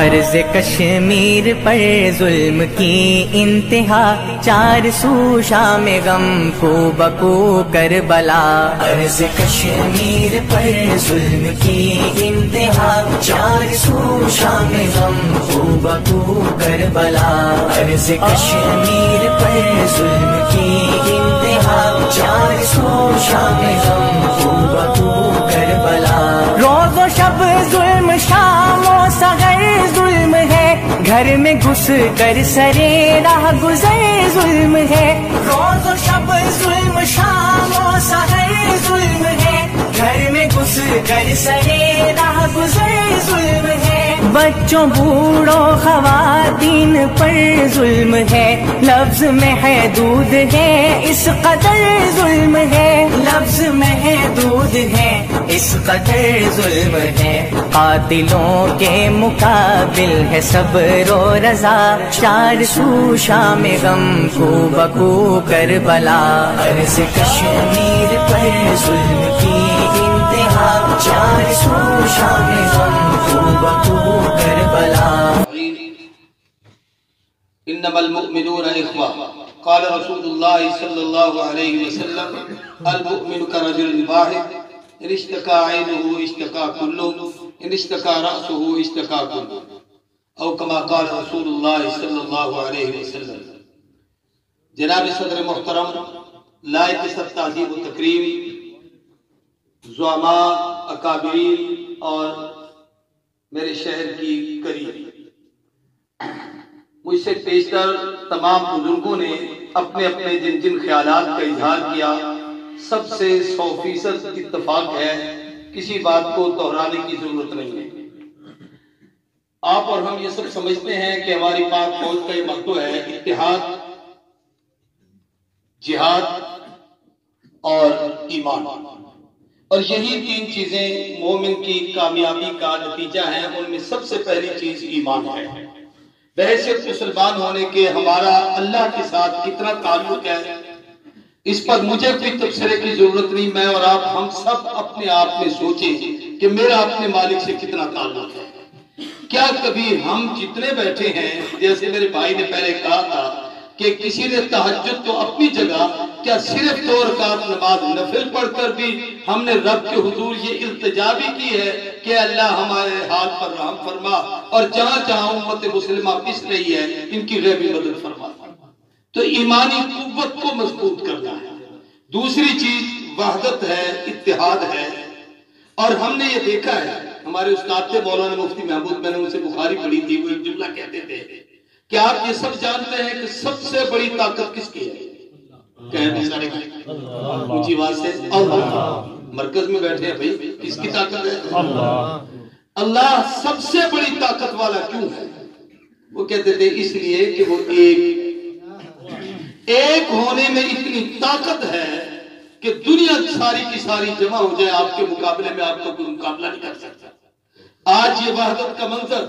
عرض کشمیر پر ظلم کی انتہا، چار سو شام غم کو بکو کربلا۔ عرض کشمیر پر ظلم کی انتہا، چار سو شام غم کو بکو کربلا۔ عرض کشمیر پر ظلم کی انتہا، چار سو شام غم کو بکو کربلا۔ روز و شب ظلم، شام و سحر ظلم ہے، گھر میں گھس کر سرے راہ گزر ظلم ہے۔ روز و شب ظلم، شام و سحر ظلم ہے، گھر میں گھس کر سرے راہ گزر ظلم ہے۔ بچوں بوڑھوں خواتین پر ظلم ہے، لفظ محدود ہے اس قدر ظلم ہے۔ لفظ محدود ہے اس قدر ظلم ہے۔ قاتلوں کے مقابل ہے صبر و رضا، چار سو شام غم کو بکو کربلا۔ عرض کشمیر پر ظلم کی انتہا، چار سو شام غم کو بکو کربلا۔ انما المؤمنون اخوہ، قال رسول اللہ صلی اللہ علیہ وسلم المؤمن كرجل واحد، ان اشتكى عينه اشتكى كله، ان اشتكى رأسه اشتكى كله، او كما قال رسول اللہ صلی اللہ علیہ وسلم۔ جناب صدر محترم، لائق سب تعظیم و تکریم، زعماء، اکابرین اور میرے شہر کی قریب، مجھ سے پیشتر تمام بزرگوں نے اپنے اپنے جن جن خیالات کا اظہار کیا، سب سے 100% اتفاق ہے، کسی بات کو دہرانے کی ضرورت نہیں ہے۔ آپ اور ہم یہ سب سمجھتے ہیں کہ ہماری پاک فوج کا یہ مکتو ہے اتحاد، جہاد اور ایمان، اور یہی تین چیزیں مومن کی کامیابی کا نتیجہ ہیں۔ ان میں سب سے پہلی چیز ایمان ہے۔ بحیثیت مسلمان ہونے کے ہمارا اللہ کے ساتھ کتنا تعلق ہے، اس پر مجھے کوئی تبصرے کی ضرورت نہیں۔ میں اور آپ ہم سب اپنے آپ میں سوچیں کہ میرا اپنے مالک سے کتنا تعلق ہے۔ کیا کبھی ہم جتنے بیٹھے ہیں، جیسے میرے بھائی نے پہلے کہا تھا کہ کسی نے تہجد تو اپنی جگہ، کیا صرف 2 رکعت نماز نفل پڑھ کر بھی ہم نے رب کے حضور یہ التجا بھی کی ہے کہ اللہ ہمارے حال پر رحم فرما، اور جہاں جہاں امت مسلمہ پس رہی ہے ان کی غیبی مدد فرما۔ تو ایمانی قوت کو مضبوط کرنا ہے۔ دوسری چیز وحدت ہے، اتحاد ہے، اور ہم نے یہ دیکھا ہے، ہمارے استاد تھے مولانا مفتی محمود، میں نے ان سے بخاری پڑھی تھی، وہ ایک جملہ کہتے تھے کہ آپ یہ سب جانتے ہیں کہ سب سے بڑی طاقت کس کی ہے؟ کہنے سارے اونچی آواز سے اللہ۔ مرکز میں بیٹھے ہیں بھائی، کس کی طاقت ہے؟ اللہ سب سے بڑی طاقت والا کیوں ہے؟ وہ کہتے تھے اس لیے کہ وہ ایک ہونے میں اتنی طاقت ہے کہ دنیا ساری کی ساری جمع ہو جائے آپ کے مقابلے میں، آپ کو کوئی مقابلہ نہیں کر سکتا۔ آج یہ وحدت کا منظر،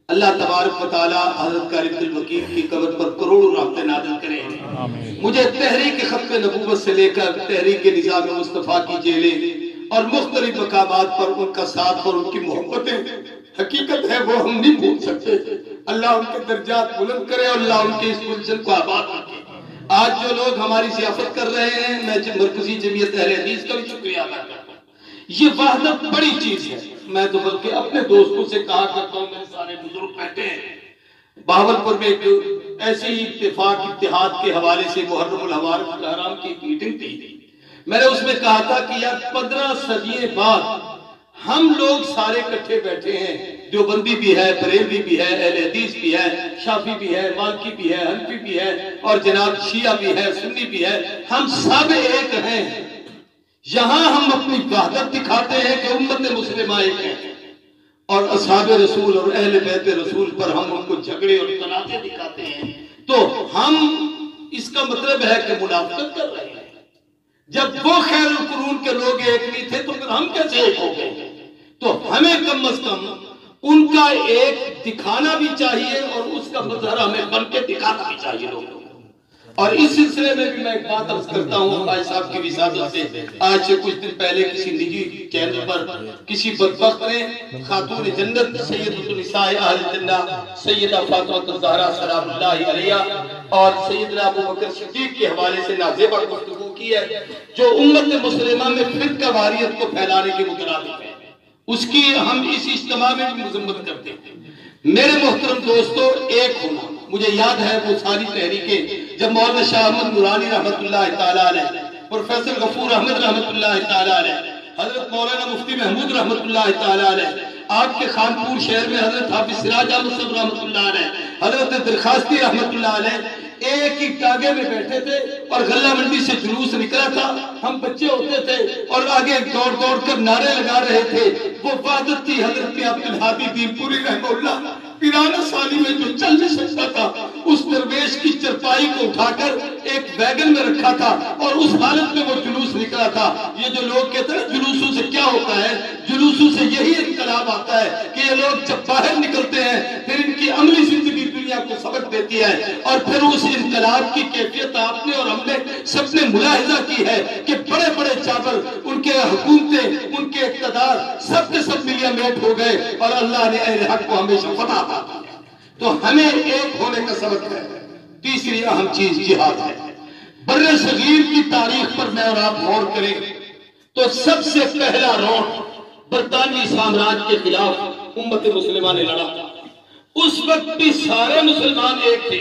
اللہ تبارک و تعالی حضرت قاری عبد الوکیل کی قبر پر کروڑوں رحمتیں نازل کریں۔ مجھے تحریک ختم نبوت سے لے کر تحریک نظام مصطفیٰ کی جیلیں اور مختلف مقامات پر ان کا ساتھ اور ان کی محبتیں حقیقت ہے، وہ ہم نہیں بھول سکتے۔ اللہ ان کے درجات بلند کرے اور اللہ ان کے اس گلشن کو آباد رکھے۔ آج جو لوگ ہماری ضیافت کر رہے ہیں، میں مرکزی جمعیت اہل حدیث کا بھی شکریہ ادا کرتا ہوں۔ یہ وحدت بڑی چیز ہے۔ میں تو بلکہ اپنے دوستوں سے کہا کرتا ہوں، میرے سارے بزرگ بیٹھے ہیں، بہاولپور میں ایک ایسی اتفاق اتحاد کے حوالے سے محرم الحرام کی میٹنگ تھی، میں نے اس میں کہا تھا کہ یار 15 صدیوں بعد ہم لوگ سارے اکٹھے بیٹھے ہیں، دیوبندی بھی ہے، بریلوی بھی ہے، اہل حدیث بھی ہے، شافعی بھی ہے، مالکی بھی ہے، حنفی بھی ہے، اور جناب شیعہ بھی ہے، سنی بھی ہے، ہم سب ایک ہیں۔ یہاں ہم اپنی وحدت دکھاتے ہیں کہ امت مسلمہ ایک ہے، اور اصحاب رسول اور اہل بیت رسول پر ہم ان کو جھگڑے اور تنازع دکھاتے ہیں، تو ہم اس کا مطلب ہے کہ منافقت کر رہے ہیں۔ جب وہ خیر القرون کے لوگ ایک نہیں تھے تو پھر ہم کیسے ایک ہو گئے؟ تو ہمیں کم از کم ان کا ایک دکھانا بھی چاہیے اور اس کا مظہر ہمیں بن کے دکھانا بھی چاہیے لوگوں کو۔ اور اس سلسلے میں بھی میں ایک بات عرض کرتا ہوں، بھائی صاحب کی وسادت سے آج سے کچھ دن پہلے کسی نجی چینل پر پر کسی بدبخت نے خاتون جنت سیدۃ النساء اہل جنہ سیدہ فاطمہ الزہرا سلام اللہ علیہا اور سیدنا ابو بکر صدیق کے حوالے سے نازیبہ گفتگو کی ہے جو امت مسلمہ میں فرقہ واریت کو پھیلانے کے مترادف ہے، اس کی ہم اس اجتماع میں بھی مذمت کرتے ہیں۔ میرے محترم دوستو، ایک ہونا، مجھے یاد ہے وہ ساری تحریکیں جب مولانا شاہ احمد نورانی رحمت اللہ تعالیٰ علیہ، پروفیسر غفور احمد رحمت اللہ تعالیٰ علیہ، حضرت مولانا مفتی محمود رحمت اللہ تعالیٰ علیہ، آپ کے خانپور شہر میں حضرت حافظ سراج احمد صاحب رحمت اللہ علیہ، حضرت درخواستی رحمت اللہ علیہ ایک ہی ٹاگے میں بیٹھے تھے اور غلہ منڈی سے جلوس نکلا تھا، ہم بچے ہوتے تھے اور آگے دوڑ دوڑ کر نعرے لگا رہے تھے۔ وہ وحدت تھی حضرت عبدالہادی دین پوری رحمہ اللہ، 93 سالی میں جو چل نہیں سکتا تھا اس درویش کی چرپائی کو اٹھا کر ایک ویگن میں رکھا تھا اور اس حالت میں وہ جلوس نکلا تھا۔ یہ جو لوگ کہتے ہیں جلوسوں سے کیا ہوتا ہے، جلوسوں سے یہی انقلاب آتا ہے کہ یہ لوگ جب باہر نکلتے ہیں پھر ان کی عملی زندگی دنیا کو سبق دیتی ہے اور پھر اس انقلاب کی کیفیت آپ نے اور ہم نے سب نے ملاحظہ کی ہے کہ بڑے بڑے چابر، ان کے حکومتیں، ان کے اقتدار سب کے سب ملیا میٹ ہو گئے اور اللہ نے اہل حق کو ہمیشہ فتح عطا کی۔ تو ہمیں ایک ہونے کا سبق ہے۔ تیسری اہم چیز جہاد ہے۔ بر صغیر کی تاریخ پر میں اور آپ غور کریں تو سب سے پہلا روٹ برطانوی سامراج کے خلاف امت مسلمہ نے لڑا تھا۔ اس وقت بھی سارے مسلمان ایک تھے،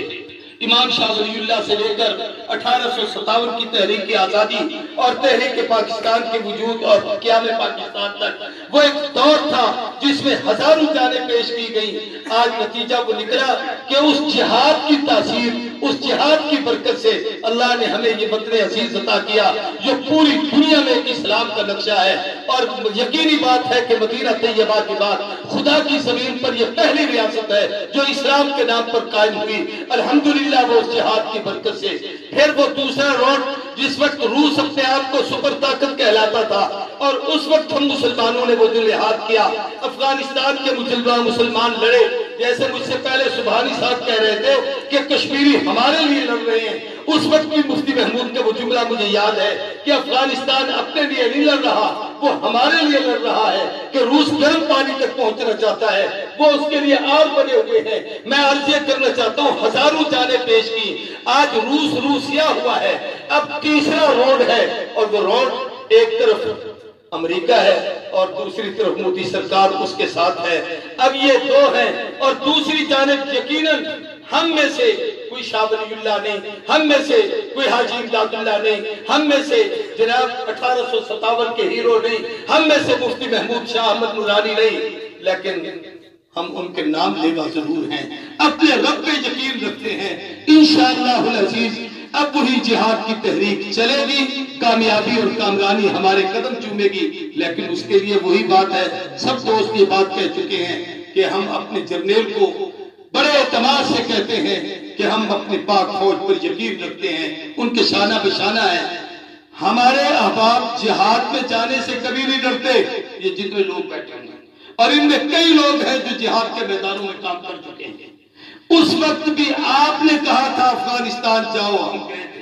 امام شاہ ولی اللہ سے لے کر 1857 کی تحریک آزادی اور تحریک پاکستان کے وجود اور قیام پاکستان تک وہ ایک دور تھا جس میں ہزاروں جانیں پیش کی گئیں۔ آج نتیجہ وہ نکلا کہ اس جہاد کی تاثیر، اس جہاد کی برکت سے اللہ نے ہمیں یہ وطن عزیز عطا کیا جو پوری دنیا میں ایک اسلام کا نقشہ ہے، اور یقینی بات ہے کہ مدینہ طیبہ کے بعد خدا کی زمین پر یہ پہلی ریاست ہے جو اسلام کے نام پر قائم ہوئی، الحمدللہ وہ اس جہاد کی برکت سے۔ پھر وہ دوسرا روڈ جس وقت روس اپنے آپ کو سپر طاقت کہلاتا تھا اور اس وقت ہم مسلمانوں نے وہ جو لحاظ کیا، افغانستان کے مسلمان لڑے، جیسے مجھ سے پہلے سبحانی صاحب کہہ رہے تھے کہ کشمیری ہمارے لیے لڑ رہے ہیں، اس وقت بھی مفتی محمود کا وہ جملہ مجھے یاد ہے کہ افغانستان اپنے لیے نہیں لڑ رہا، وہ ہمارے لیے لڑ رہا ہے کہ روس گرم پانی تک پہنچنا چاہتا ہے، وہ اس کے لیے آگ بنے ہوئے ہیں۔ میں عرض یہ کرنا چاہتا ہوں ہزاروں جانیں پیش کی، آج روسیا ہوا ہے، اب تیسرا روڈ ہے اور وہ روڈ ایک طرف امریکہ ہے اور دوسری طرف مودی سرکار اس کے ساتھ ہے۔ اب یہ دو ہیں اور دوسری جانب یقیناً ہم میں سے کوئی شاہ ولی اللہ نہیں، ہم میں سے کوئی حاجی امداد اللہ نہیں، ہم میں سے جناب 1857 کے ہیرو نہیں، ہم میں سے مفتی محمود شاہ احمد نورانی نہیں، لیکن ہم ان کے نام لیوا ضرور ہیں، اپنے رب پہ یقین رکھتے ہیں۔ انشاءاللہ العزیز اب وہی جہاد کی تحریک چلے گی، کامیابی اور کامرانی ہمارے قدم چومے گی، لیکن اس کے لیے وہی بات ہے، سب دوست یہ بات کہہ چکے ہیں کہ ہم اپنے جرنیل کو بڑے اعتماد سے کہتے ہیں کہ ہم اپنے پاک فوج پر یقین رکھتے ہیں، ان کے شانہ بشانہ ہے۔ ہمارے احباب جہاد میں جانے سے کبھی نہیں ڈرتے، یہ جتنے لوگ بیٹھے ہیں اور ان میں کئی لوگ ہیں جو جہاد کے میدانوں میں کام کر چکے ہیں۔ اس وقت بھی آپ نے کہا تھا افغانستان جاؤ، ہم گئے تھے،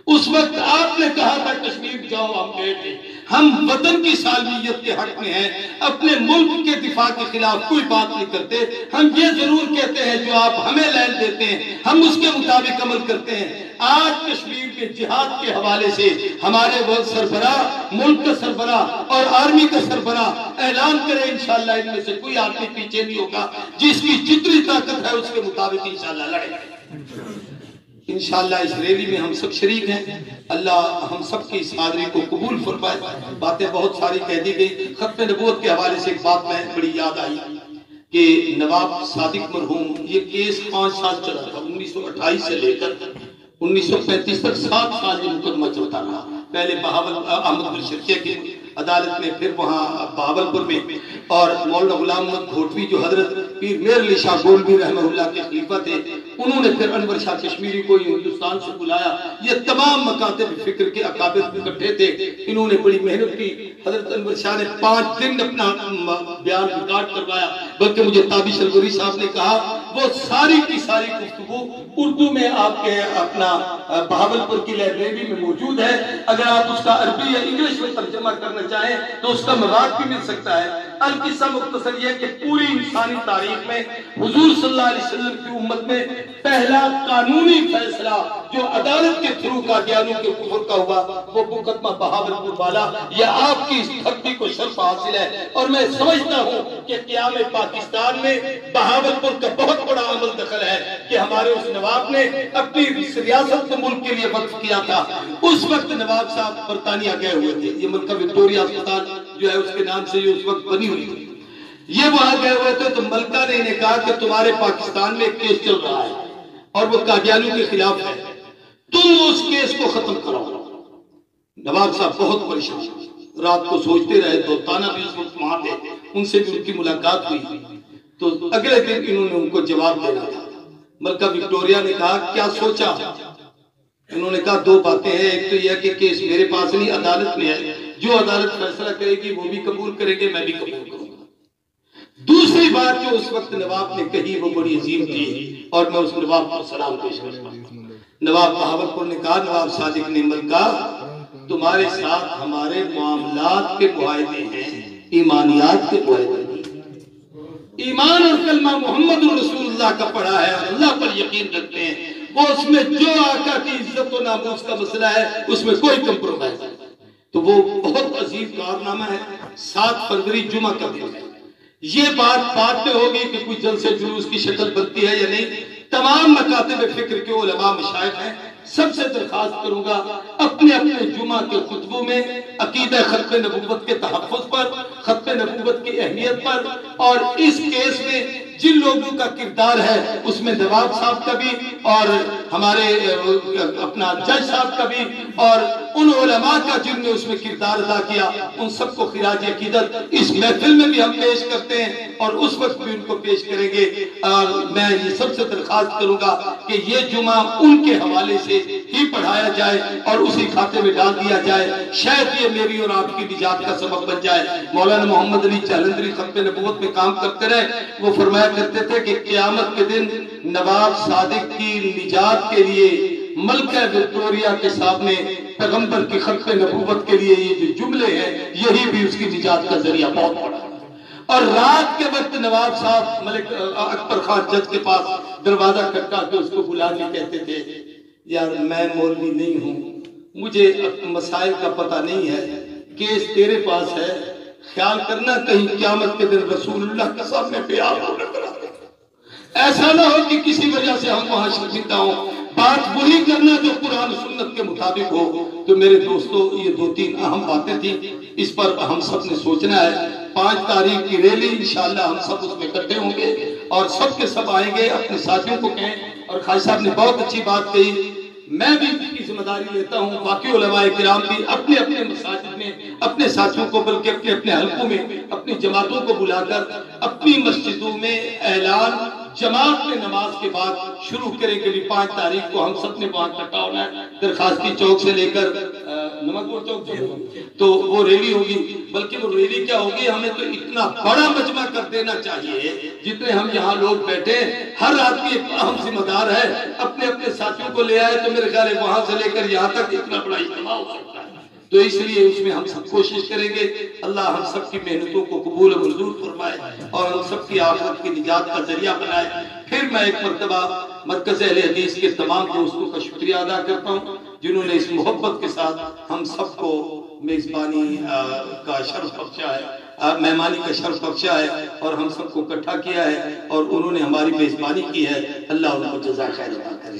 اس وقت آپ نے کہا تھا کشمیر جاؤ، ہم گئے تھے۔ ہم وطن کی سالمیت کے حق میں ہیں، اپنے ملک کے دفاع کے خلاف کوئی بات نہیں کرتے، ہم یہ ضرور کہتے ہیں جو آپ ہمیں لین دیتے ہیں ہم اس کے مطابق عمل کرتے ہیں۔ آج کشمیر کے جہاد کے حوالے سے ہمارے وہ سربراہ، ملک کا سربراہ اور آرمی کا سربراہ اعلان کرے، انشاءاللہ ان میں سے کوئی آدمی پیچھے نہیں ہوگا، جس کی جتنی طاقت ہے اس کے مطابق انشاءاللہ لڑے گا۔ انشاءاللہ اس ریلی میں ہم سب شریک ہیں، اللہ ہم سب کی اس حاضری کو قبول فرمائے۔ باتیں بہت ساری کہہ دی گئی، ختم نبوت کے حوالے سے ایک بات میں بڑی یاد آئی کہ نواب صادق مرحوم، یہ کیس 5 سال چلا تھا، 1928 سے لے کر 1935 تک 7 سال یہ مقدمہ چلتا رہا، پہلے بہاول احمد الشرقیہ کی عدالت میں، پھر وہاں بہاولپور میں، اور مولانا غلام محمد گھوٹوی جو حضرت پیر میر علی شاہ گولوی رحمہ اللہ کے خلیفہ تھے، انہوں نے پھر انور شاہ کشمیری کو ہندوستان سے بلایا۔ یہ تمام مکاتب فکر کے اکابر اکٹھے تھے، انہوں نے بڑی محنت کی، حضرت انور شاہ نے 5 دن اپنا بیان ریکارڈ کروایا، بلکہ مجھے تابش الغوری صاحب نے کہا وہ ساری کی ساری گفتگو اردو میں آپ کے اپنا بہاولپور کی لائبریری میں موجود ہے، اگر آپ اس کا عربی یا انگلش میں ترجمہ کرنا چاہیں تو اس کا مواد بھی مل سکتا ہے۔ القصہ مختصر یہ کہ پوری انسانی تاریخ میں حضور صلی اللہ علیہ وسلم کی امت میں پہلا قانونی فیصلہ جو عدالت کے تھرو قادیانیوں کے کفر کا ہوا وہ مقدمہ بہاولپور والا، یہ آپ کی اس دھرتی کو شرف حاصل ہے، اور میں سمجھتا ہوں کہ قیام پاکستان میں بہاولپور کا بہت بڑا عمل دخل ہے کہ ہمارے اس نواب نے اپنی ریاست کو ملک کے لیے وقف کیا تھا۔ اس وقت نواب صاحب برطانیہ گئے ہوئے تھے، یہ ملکہ وکٹوریہ اسپتال جو ہے اس کے نام سے یہ اس وقت بنی ہوئی تھی، یہ وہاں گئے ہوئے تھے، تو ملکہ نے انہیں کہا کہ تمہارے پاکستان میں ایک کیس چل رہا ہے اور وہ قادیانیوں کے خلاف ہے، تم اس کیس کو ختم کرو۔ نواب صاحب بہت پریشان، رات کو سوچتے رہے، دوستانہ بھی اس وقت وہاں تھے، ان سے بھی ان کی ملاقات ہوئی، تو اگلے دن انہوں نے ان کو جواب دینا تھا۔ ملکہ وکٹوریہ نے کہا کیا سوچا؟ انہوں نے کہا 2 باتیں ہیں، ایک تو یہ کہ کیس میرے پاس نہیں، عدالت میں ہے، جو عدالت فیصلہ کرے گی وہ بھی قبول کریں گے، میں بھی قبول کروں گا۔ دوسری بات جو اس وقت نواب نے کہی وہ بڑی عظیم تھی، اور میں اس نواب کو سلام پیش کرتا ہوں۔ نواب بہاولپور نے کہا نواب صادق نے ملکہ تمہارے ساتھ ہمارے معاملات کے معاہدے ہیں، ایمانیات کے معاہدے نہیں۔ ایمان اور کلمہ محمد رسول اللہ کا پڑھا ہے اور اللہ پر یقین رکھتے ہیں، وہ اس میں جو آقا کی عزت و ناموس کا مسئلہ ہے اس میں کوئی کمپرومائز نہیں۔ تو وہ بہت عظیم کارنامہ ہے۔ 7 فروری جمعہ کا دن ہے، یہ بات بعد میں ہوگی کہ کوئی جلسے جلوس کی شکل بنتی ہے یا نہیں۔ تمام مکاتب فکر کے علماء مشائخ ہیں، سب سے درخواست کروں گا اپنے اپنے جمعہ کے خطبوں میں عقیدہ ختم نبوت کے تحفظ پر، ختم نبوت کی اہمیت پر، اور اس کیس میں جن لوگوں کا کردار ہے اس میں نواب صاحب کا بھی اور ہمارے اپنا جج صاحب کا بھی اور ان علماء کا جن نے اس میں کردار ادا کیا، ان سب کو خراج عقیدت اس محفل میں بھی ہم پیش کرتے ہیں اور اس وقت بھی ان کو پیش کریں گے۔ اور میں یہ سب سے درخواست کروں گا کہ یہ جمعہ ان کے حوالے سے ہی پڑھایا جائے اور اسی کھاتے میں ڈال دیا جائے، شاید یہ میری اور آپ کی نجات کا سبب بن جائے۔ مولانا محمد علی جالندھری ختم نبوت میں کام کرتے رہے، وہ فرمایا کرتے تھے کہ قیامت کے دن نواب صادق کی نجات کے لیے ملکہ وکٹوریہ کے سامنے پیغمبر کی ختم نبوت کے لیے یہ جو جملے ہیں یہی بھی اس کی نجات کا ذریعہ بہت بڑا ہے۔ اور رات کے وقت نواب صاحب ملک اکبر خان جج کے پاس دروازہ کھٹکا کے اس کو بلا کے کہتے تھے یار میں مولوی نہیں ہوں، مجھے مسائل کا پتہ نہیں ہے، کیس تیرے پاس ہے، خیال کرنا کہیں قیامت کے دن رسول اللہ کے سامنے بیان ہونے پر ایسا نہ ہو کہ کسی وجہ سے ہم وہاں شرمندہ ہوں، بات وہی کرنا جو قرآن سنت کے مطابق ہو۔ تو میرے دوستو یہ 2-3 اہم باتیں تھیں، اس پر ہم سب نے سوچنا ہے۔ 5 تاریخ کی ریلی انشاءاللہ ہم سب اس میں اکٹھے ہوں گے اور سب کے سب آئیں گے، اپنے ساتھیوں کو کہیں، اور خالد صاحب نے بہت اچھی بات کہی، میں بھی اس کی ذمہ داری لیتا ہوں، باقی علماء کرام بھی اپنے اپنے مساجد میں اپنے ساتھیوں کو بلکہ اپنے اپنے حلقوں میں اپنی جماعتوں کو بلا کر اپنی مسجدوں میں اعلان جماعت میں نماز کے بعد شروع کریں گے۔ 5 تاریخ کو ہم سب نے وہاں اکٹھا ہونا ہے، درخواستی چوک سے لے کر نمکپور چوک سے، تو وہ ریلی ہوگی، بلکہ وہ ریلی کیا ہوگی، ہمیں تو اتنا بڑا مجمع کر دینا چاہیے جتنے ہم یہاں لوگ بیٹھے، ہر آدمی ایک اہم ذمہ دار ہے، اپنے اپنے ساتھیوں کو لے آئے تو میرے خیال ہے وہاں سے لے کر یہاں تک اتنا بڑا اجتماع ہو سکتا ہے۔ تو اس لیے اس میں ہم سب کوشش کریں گے، اللہ ہم سب کی محنتوں کو قبول و منظور فرمائے اور ہم سب کی آخرت کی نجات کا ذریعہ بنائے۔ پھر میں ایک مرتبہ مرکز اہل حدیث کے تمام دوستوں کا شکریہ ادا کرتا ہوں جنہوں نے اس محبت کے ساتھ ہم سب کو میزبانی کا شرف بخشا ہے، مہمانی کا شرف بخشا ہے اور ہم سب کو اکٹھا کیا ہے اور انہوں نے ہماری میزبانی کی ہے۔ اللہ ان کو جزائے خیر عطا کرے۔